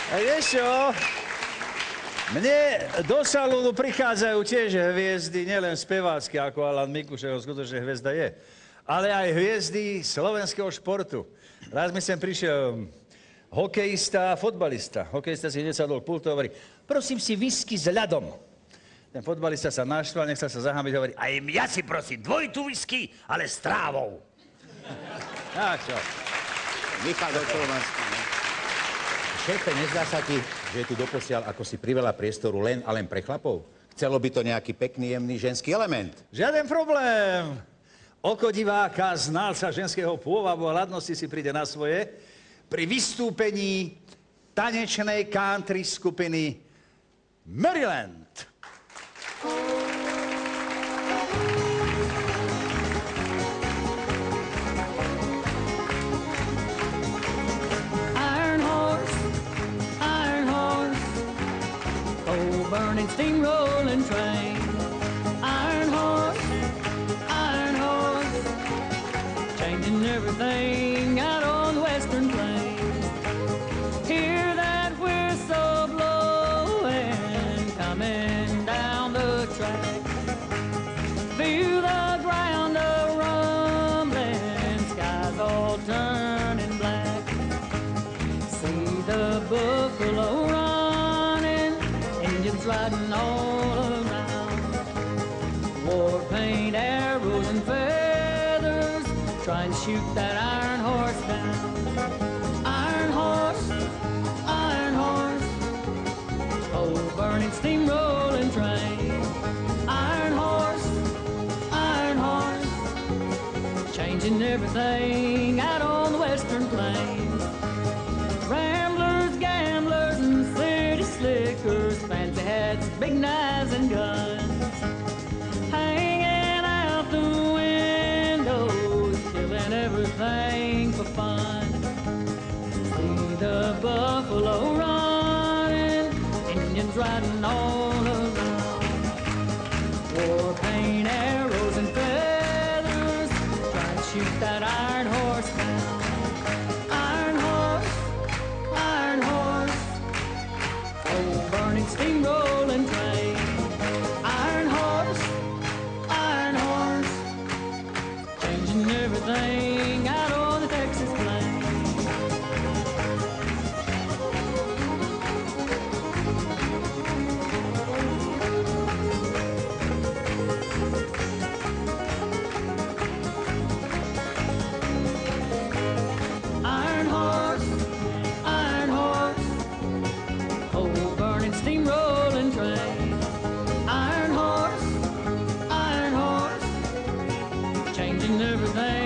A vieš čo? Mne do salónu prichádzajú tiež hviezdy, nielen spevácky, ako Alan Mikuš, jeho skutočne hviezda je, ale aj hviezdy slovenského športu. Raz mi sem prišiel hokejista a fotbalista. Hokejista si hneď sadol k pultu a hovorí, prosím si whisky s ľadom. Ten fotbalista sa naštval, nechcel sa zahambiť, hovorí, aj ja si prosím, dvojitú whisky, ale s trávou. A čo? Michal Dočolovanský, ne? Šéfe, nezdá sa ti, že je tu doposiaľ ako si priveľa priestoru len a len pre chlapov? Chcelo by to nejaký pekný, jemný ženský element. Žiaden problém. Oko diváka, znalca ženského pôvabu a ladnosti si príde na svoje pri vystúpení tanečnej country skupiny Maryland. Burning steamrolling train, iron horse, changing everything out on the western plains. Hear that whistle blowing, coming down the track. Feel the ground a-rumbling, skies all turning black. See the buffalo running, Indians riding all around. War paint, arrows, and feathers, trying to shoot that iron horse down. Iron horse, oh, burning steamrolling train. Iron horse, changing everything out on the western plains. Ramblers, gamblers, and city slickers, fancy hats, big knives and guns, hanging out the windows, killing everything for fun. See the buffalo running, Indians riding all around. War paint, arrows, and feathers, trying to shoot that iron horse down. Iron horse, oh, burning steamrolling train. Iron horse, changing everything out on the Texas plains. Iron horse, oh, burning steamrolling train. Iron horse, changing everything